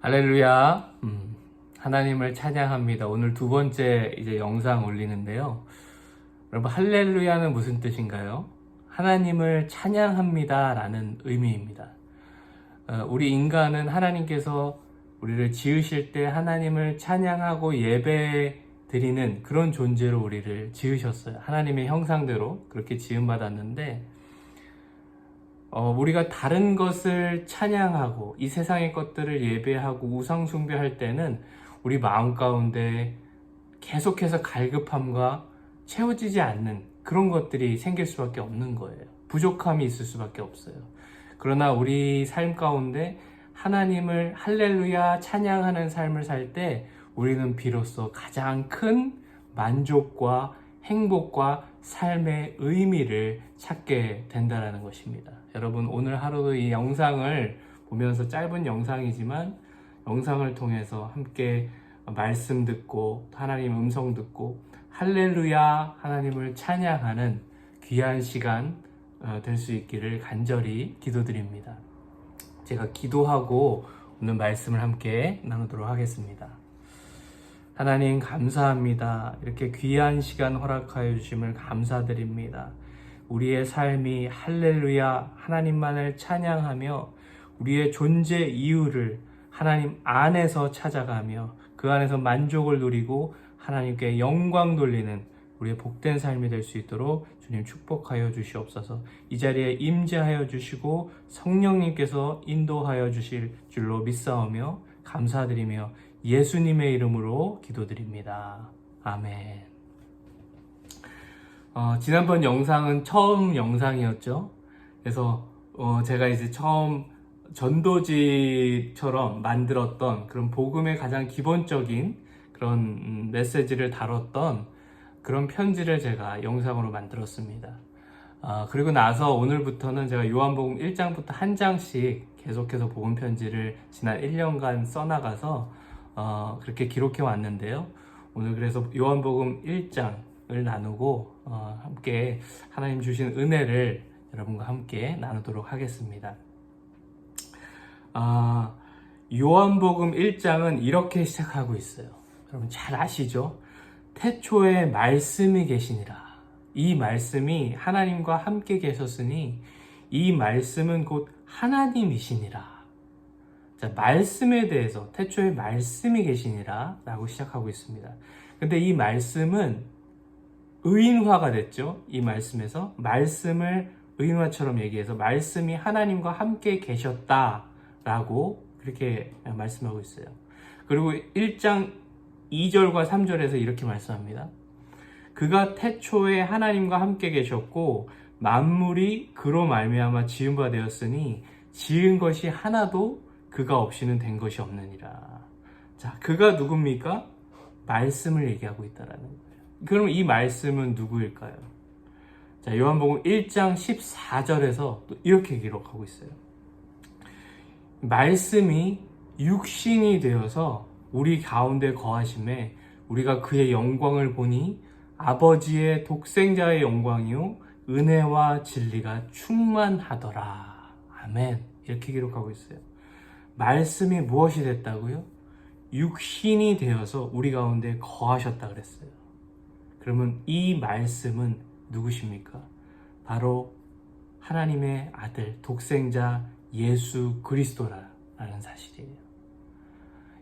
할렐루야. 하나님을 찬양합니다. 오늘 두 번째 영상 올리는데요. 여러분, 할렐루야는 무슨 뜻인가요? 하나님을 찬양합니다 라는 의미입니다. 우리 인간은 하나님께서 우리를 지으실 때 하나님을 찬양하고 예배 드리는 그런 존재로 우리를 지으셨어요. 하나님의 형상대로 그렇게 지음받았는데, 우리가 다른 것을 찬양하고 이 세상의 것들을 예배하고 우상 숭배할 때는 우리 마음 가운데 계속해서 갈급함과 채워지지 않는 그런 것들이 생길 수밖에 없는 거예요. 부족함이 있을 수밖에 없어요. 그러나 우리 삶 가운데 하나님을 할렐루야 찬양하는 삶을 살 때 우리는 비로소 가장 큰 만족과 행복과 삶의 의미를 찾게 된다는 것입니다. 여러분, 오늘 하루도 이 영상을 보면서, 짧은 영상이지만 영상을 통해서 함께 말씀 듣고 하나님 음성 듣고 할렐루야 하나님을 찬양하는 귀한 시간 될 수 있기를 간절히 기도드립니다. 제가 기도하고 오늘 말씀을 함께 나누도록 하겠습니다. 하나님, 감사합니다. 이렇게 귀한 시간 허락하여 주심을 감사드립니다. 우리의 삶이 할렐루야 하나님만을 찬양하며 우리의 존재 이유를 하나님 안에서 찾아가며 그 안에서 만족을 누리고 하나님께 영광 돌리는 우리의 복된 삶이 될 수 있도록 주님 축복하여 주시옵소서. 이 자리에 임재하여 주시고 성령님께서 인도하여 주실 줄로 믿사오며 감사드리며 예수님의 이름으로 기도드립니다. 아멘. 지난번 영상은 처음 영상이었죠. 그래서 제가 이제 처음 전도지처럼 만들었던 그런 복음의 가장 기본적인 그런 메시지를 다뤘던 그런 편지를 제가 영상으로 만들었습니다. 그리고 나서 오늘부터는 제가 요한복음 1장부터 한 장씩 계속해서 복음 편지를 지난 1년간 써나가서 그렇게 기록해 왔는데요. 오늘 그래서 요한복음 1장을 나누고 함께 하나님 주신 은혜를 여러분과 함께 나누도록 하겠습니다. 요한복음 1장은 이렇게 시작하고 있어요. 여러분 잘 아시죠? 태초에 말씀이 계시니라. 이 말씀이 하나님과 함께 계셨으니 이 말씀은 곧 하나님이시니라. 자, 말씀에 대해서 태초에 말씀이 계시니라 라고 시작하고 있습니다. 근데 이 말씀은 의인화가 됐죠. 이 말씀에서 말씀을 의인화처럼 얘기해서 말씀이 하나님과 함께 계셨다라고 그렇게 말씀하고 있어요. 그리고 1장 2절과 3절에서 이렇게 말씀합니다. 그가 태초에 하나님과 함께 계셨고 만물이 그로 말미암아 지은 바 되었으니 지은 것이 하나도 그가 없이는 된 것이 없느니라. 자, 그가 누굽니까? 말씀을 얘기하고 있다라는 거예요. 그럼 이 말씀은 누구일까요? 자, 요한복음 1장 14절에서 또 이렇게 기록하고 있어요. 말씀이 육신이 되어서 우리 가운데 거하심에 우리가 그의 영광을 보니 아버지의 독생자의 영광이요 은혜와 진리가 충만하더라. 아멘. 이렇게 기록하고 있어요. 말씀이 무엇이 됐다고요? 육신이 되어서 우리 가운데 거하셨다 그랬어요. 그러면 이 말씀은 누구십니까? 바로 하나님의 아들, 독생자 예수 그리스도라는 사실이에요.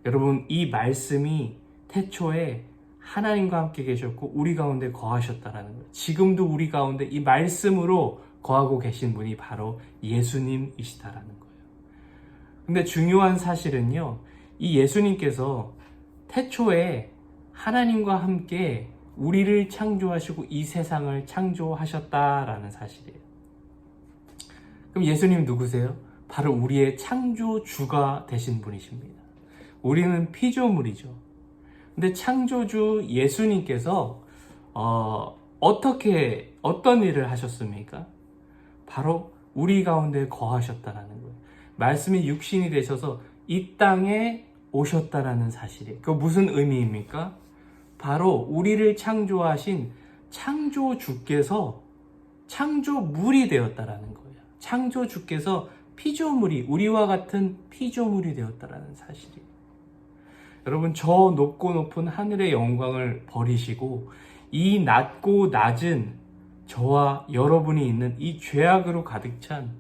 여러분, 이 말씀이 태초에 하나님과 함께 계셨고 우리 가운데 거하셨다라는 거예요. 지금도 우리 가운데 이 말씀으로 거하고 계신 분이 바로 예수님이시다라는 거예요. 근데 중요한 사실은요, 이 예수님께서 태초에 하나님과 함께 우리를 창조하시고 이 세상을 창조하셨다라는 사실이에요. 그럼 예수님 누구세요? 바로 우리의 창조주가 되신 분이십니다. 우리는 피조물이죠. 근데 창조주 예수님께서 어떤 일을 하셨습니까? 바로 우리 가운데 거하셨다라는 거예요. 말씀이 육신이 되셔서 이 땅에 오셨다라는 사실이에요. 그 무슨 의미입니까? 바로 우리를 창조하신 창조주께서 창조물이 되었다라는 거예요. 창조주께서 피조물이, 우리와 같은 피조물이 되었다라는 사실이에요. 여러분, 저 높고 높은 하늘의 영광을 버리시고 이 낮고 낮은 저와 여러분이 있는 이 죄악으로 가득 찬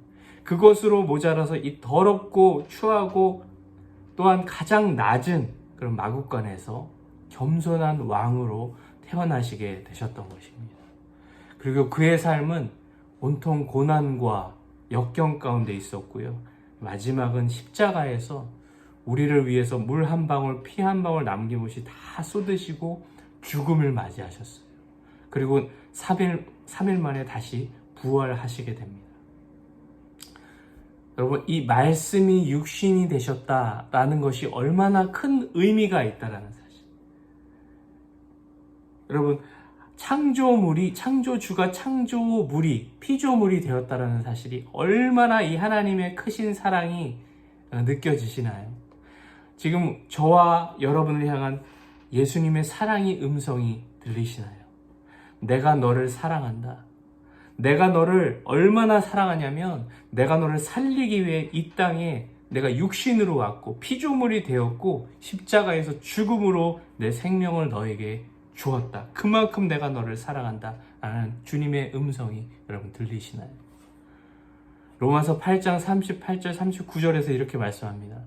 그것으로 모자라서 이 더럽고 추하고 또한 가장 낮은 그런 마국간에서 겸손한 왕으로 태어나시게 되셨던 것입니다. 그리고 그의 삶은 온통 고난과 역경 가운데 있었고요. 마지막은 십자가에서 우리를 위해서 물 한 방울, 피 한 방울 남김없이 다 쏟으시고 죽음을 맞이하셨어요. 그리고 3일 만에 다시 부활하시게 됩니다. 여러분, 이 말씀이 육신이 되셨다라는 것이 얼마나 큰 의미가 있다라는 사실. 여러분, 창조주가 창조물이, 피조물이 되었다라는 사실이 얼마나 이 하나님의 크신 사랑이 느껴지시나요? 지금 저와 여러분을 향한 예수님의 사랑의 음성이 들리시나요? 내가 너를 사랑한다. 내가 너를 얼마나 사랑하냐면 내가 너를 살리기 위해 이 땅에 내가 육신으로 왔고 피조물이 되었고 십자가에서 죽음으로 내 생명을 너에게 주었다. 그만큼 내가 너를 사랑한다. 라는 주님의 음성이 여러분 들리시나요? 로마서 8장 38절 39절에서 이렇게 말씀합니다.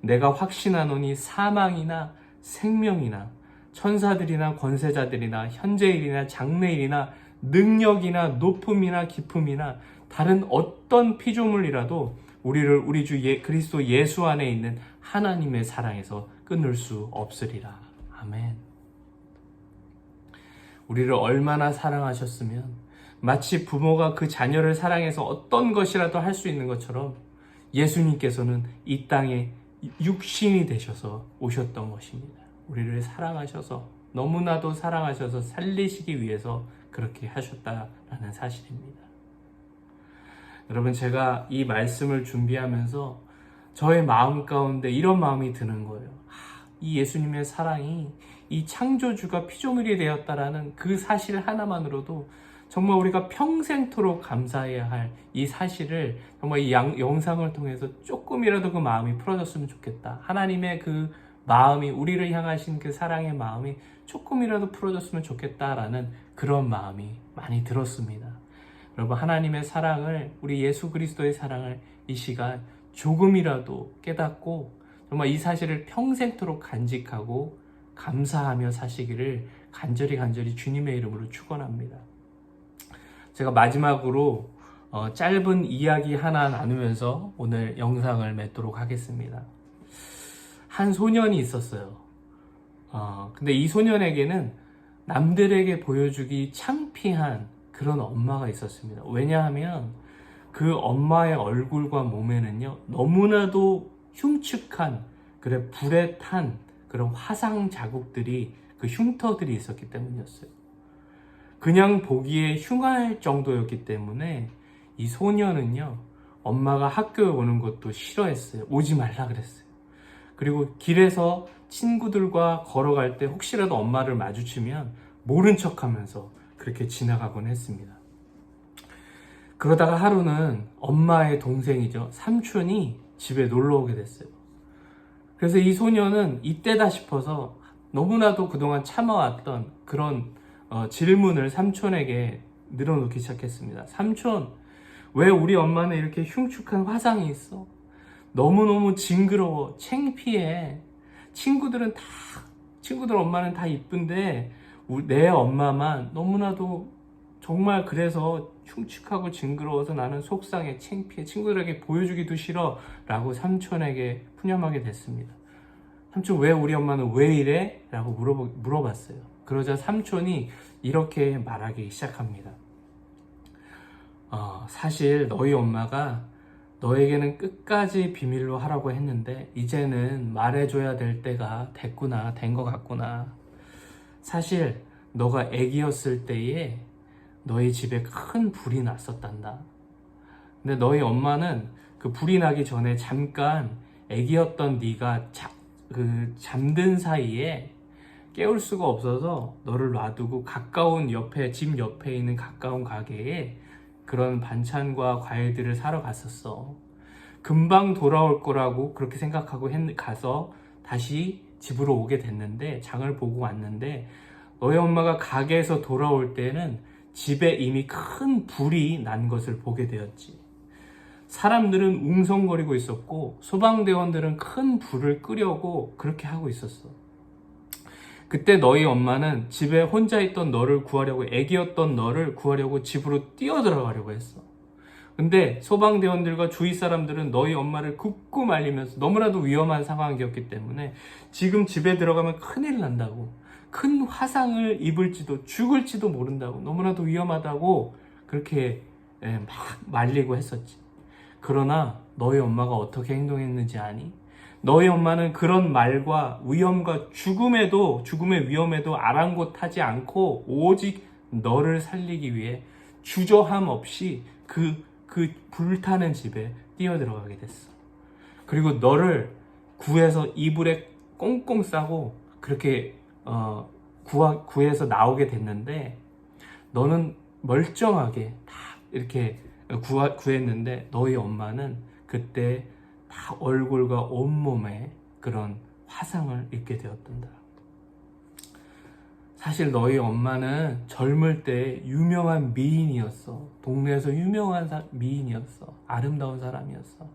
내가 확신하노니 사망이나 생명이나 천사들이나 권세자들이나 현재일이나 장래일이나 능력이나 높음이나 깊음이나 다른 어떤 피조물이라도 우리를 우리 주 그리스도 예수 안에 있는 하나님의 사랑에서 끊을 수 없으리라. 아멘. 우리를 얼마나 사랑하셨으면 마치 부모가 그 자녀를 사랑해서 어떤 것이라도 할 수 있는 것처럼 예수님께서는 이 땅에 육신이 되셔서 오셨던 것입니다. 우리를 사랑하셔서 너무나도 사랑하셔서 살리시기 위해서 그렇게 하셨다라는 사실입니다. 여러분, 제가 이 말씀을 준비하면서 저의 마음 가운데 이런 마음이 드는 거예요. 이 예수님의 사랑이 이 창조주가 피조물이 되었다라는 그 사실 하나만으로도 정말 우리가 평생토록 감사해야 할 이 사실을 정말 이 영상을 통해서 조금이라도 그 마음이 풀어졌으면 좋겠다. 하나님의 그 마음이, 우리를 향하신 그 사랑의 마음이 조금이라도 풀어졌으면 좋겠다라는 그런 마음이 많이 들었습니다. 여러분, 하나님의 사랑을, 우리 예수 그리스도의 사랑을 이 시간 조금이라도 깨닫고 정말 이 사실을 평생토록 간직하고 감사하며 사시기를 간절히 주님의 이름으로 축원합니다. 제가 마지막으로 짧은 이야기 하나 나누면서 오늘 영상을 맺도록 하겠습니다. 한 소년이 있었어요. 근데 이 소년에게는 남들에게 보여주기 창피한 그런 엄마가 있었습니다. 왜냐하면 그 엄마의 얼굴과 몸에는요, 너무나도 흉측한, 불에 탄 그런 화상 자국들이, 그 흉터들이 있었기 때문이었어요. 그냥 보기에 흉할 정도였기 때문에 이 소년은요, 엄마가 학교에 오는 것도 싫어했어요. 오지 말라 그랬어요. 그리고 길에서 친구들과 걸어갈 때 혹시라도 엄마를 마주치면 모른 척하면서 그렇게 지나가곤 했습니다. 그러다가 하루는 엄마의 동생이죠, 삼촌이 집에 놀러 오게 됐어요. 그래서 이 소년은 이때다 싶어서 너무나도 그동안 참아왔던 그런 질문을 삼촌에게 늘어놓기 시작했습니다. 삼촌, 왜 우리 엄마는 이렇게 흉측한 화상이 있어? 너무너무 징그러워, 창피해. 친구들 엄마는 다 이쁜데 내 엄마만 너무나도 정말 그래서 흉측하고 징그러워서 나는 속상해, 창피해, 친구들에게 보여주기도 싫어 라고 삼촌에게 푸념하게 됐습니다. 삼촌, 왜 우리 엄마는 왜 이래? 라고 물어봤어요. 그러자 삼촌이 이렇게 말하기 시작합니다. 사실 너희 엄마가 너에게는 끝까지 비밀로 하라고 했는데 이제는 말해줘야 될 때가 된 것 같구나. 사실 너가 아기였을 때에 너희 집에 큰 불이 났었단다. 근데 너희 엄마는 그 불이 나기 전에 잠깐 아기였던 네가 잠든 사이에 깨울 수가 없어서 너를 놔두고 가까운 집 옆에 있는 가까운 가게에 그런 반찬과 과일들을 사러 갔었어. 금방 돌아올 거라고 그렇게 생각하고 가서 다시 집으로 오게 됐는데, 장을 보고 왔는데, 너희 엄마가 가게에서 돌아올 때는 집에 이미 큰 불이 난 것을 보게 되었지. 사람들은 웅성거리고 있었고 소방대원들은 큰 불을 끄려고 그렇게 하고 있었어. 그때 너희 엄마는 집에 혼자 있던 너를 구하려고, 애기였던 너를 구하려고 집으로 뛰어들어가려고 했어. 근데 소방대원들과 주위 사람들은 너희 엄마를 굽고 말리면서 너무나도 위험한 상황이었기 때문에 지금 집에 들어가면 큰일 난다고, 큰 화상을 입을지도 죽을지도 모른다고, 너무나도 위험하다고 그렇게 막 말리고 했었지. 그러나 너희 엄마가 어떻게 행동했는지 아니? 너희 엄마는 그런 말과 위험과 죽음의 위험에도 아랑곳하지 않고 오직 너를 살리기 위해 주저함 없이 그 불타는 집에 뛰어들어가게 됐어. 그리고 너를 구해서 이불에 꽁꽁 싸고 그렇게 구해서 나오게 됐는데, 너는 멀쩡하게 다 이렇게 구했는데 너희 엄마는 그때 다 얼굴과 온몸에 그런 화상을 입게 되었단다. 사실 너희 엄마는 젊을 때 유명한 미인이었어. 동네에서 유명한 미인이었어. 아름다운 사람이었어.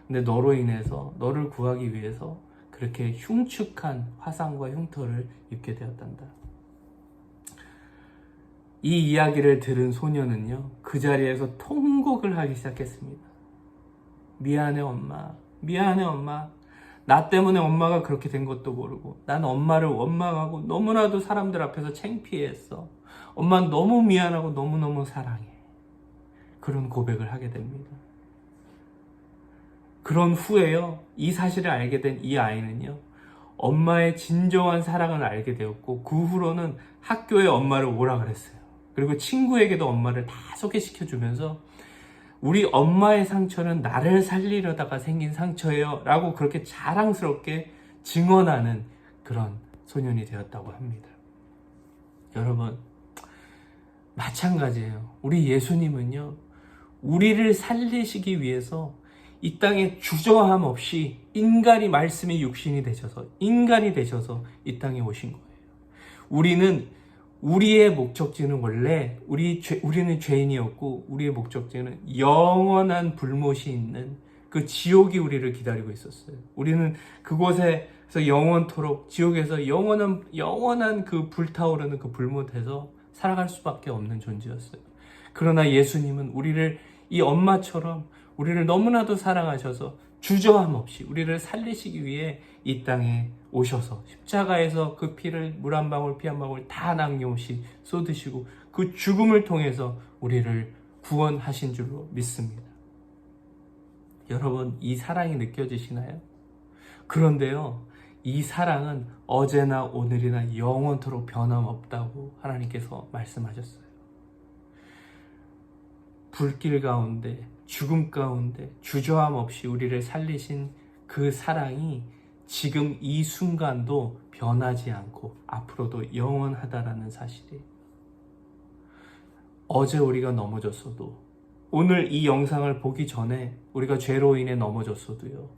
근데 너로 인해서, 너를 구하기 위해서 그렇게 흉측한 화상과 흉터를 입게 되었단다. 이 이야기를 들은 소녀는요, 그 자리에서 통곡을 하기 시작했습니다. 미안해 엄마, 미안해 엄마. 나 때문에 엄마가 그렇게 된 것도 모르고 난 엄마를 원망하고 너무나도 사람들 앞에서 창피했어. 엄마 너무 미안하고 너무너무 사랑해. 그런 고백을 하게 됩니다. 그런 후에요, 이 사실을 알게 된 이 아이는요, 엄마의 진정한 사랑을 알게 되었고 그 후로는 학교에 엄마를 오라 그랬어요. 그리고 친구에게도 엄마를 다 소개시켜 주면서 우리 엄마의 상처는 나를 살리려다가 생긴 상처예요 라고 그렇게 자랑스럽게 증언하는 그런 소년이 되었다고 합니다. 여러분, 마찬가지예요. 우리 예수님은요, 우리를 살리시기 위해서 이 땅에 주저함 없이 말씀이 육신이 되셔서, 인간이 되셔서 이 땅에 오신 거예요. 우리의 목적지는 원래 우리는 죄인이었고, 우리의 목적지는 영원한 불못이 있는 그 지옥이 우리를 기다리고 있었어요. 우리는 그곳에서 영원토록, 지옥에서 영원한 그 불타오르는 그 불못에서 살아갈 수밖에 없는 존재였어요. 그러나 예수님은 이 엄마처럼 우리를 너무나도 사랑하셔서 주저함 없이 우리를 살리시기 위해 이 땅에 오셔서 십자가에서 그 피를 물 한 방울 피 한 방울 다 남김없이 쏟으시고 그 죽음을 통해서 우리를 구원하신 줄로 믿습니다. 여러분, 이 사랑이 느껴지시나요? 그런데요, 이 사랑은 어제나 오늘이나 영원토록 변함없다고 하나님께서 말씀하셨어요. 불길 가운데, 죽음 가운데 주저함 없이 우리를 살리신 그 사랑이 지금 이 순간도 변하지 않고 앞으로도 영원하다라는 사실이, 어제 우리가 넘어졌어도, 오늘 이 영상을 보기 전에 우리가 죄로 인해 넘어졌어도요,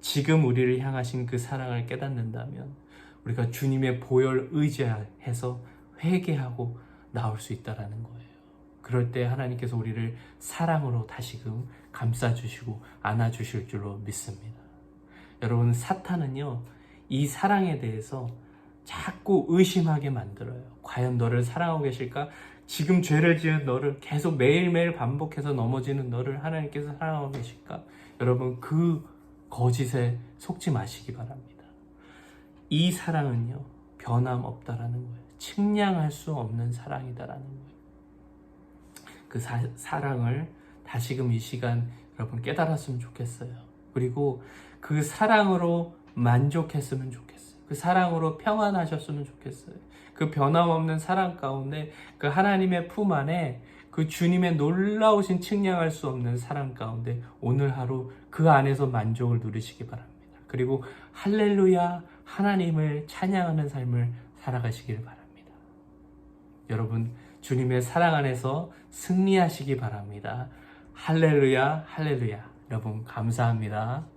지금 우리를 향하신 그 사랑을 깨닫는다면 우리가 주님의 보혈 의지해서 회개하고 나올 수 있다라는 거예요. 그럴 때 하나님께서 우리를 사랑으로 다시금 감싸주시고 안아주실 줄로 믿습니다. 여러분, 사탄은요, 이 사랑에 대해서 자꾸 의심하게 만들어요. 과연 너를 사랑하고 계실까? 지금 죄를 지은 너를, 계속 매일매일 반복해서 넘어지는 너를 하나님께서 사랑하고 계실까? 여러분, 그 거짓에 속지 마시기 바랍니다. 이 사랑은요, 변함없다라는 거예요. 측량할 수 없는 사랑이다라는 거예요. 그 사랑을 다시금 이 시간 여러분 깨달았으면 좋겠어요. 그리고 그 사랑으로 만족했으면 좋겠어요. 그 사랑으로 평안하셨으면 좋겠어요. 그 변함없는 사랑 가운데, 그 하나님의 품 안에 그 주님의 놀라우신 측량할 수 없는 사랑 가운데 오늘 하루 그 안에서 만족을 누리시기 바랍니다. 그리고 할렐루야, 하나님을 찬양하는 삶을 살아가시길 바랍니다. 여러분, 주님의 사랑 안에서 승리하시기 바랍니다. 할렐루야, 할렐루야. 여러분 감사합니다.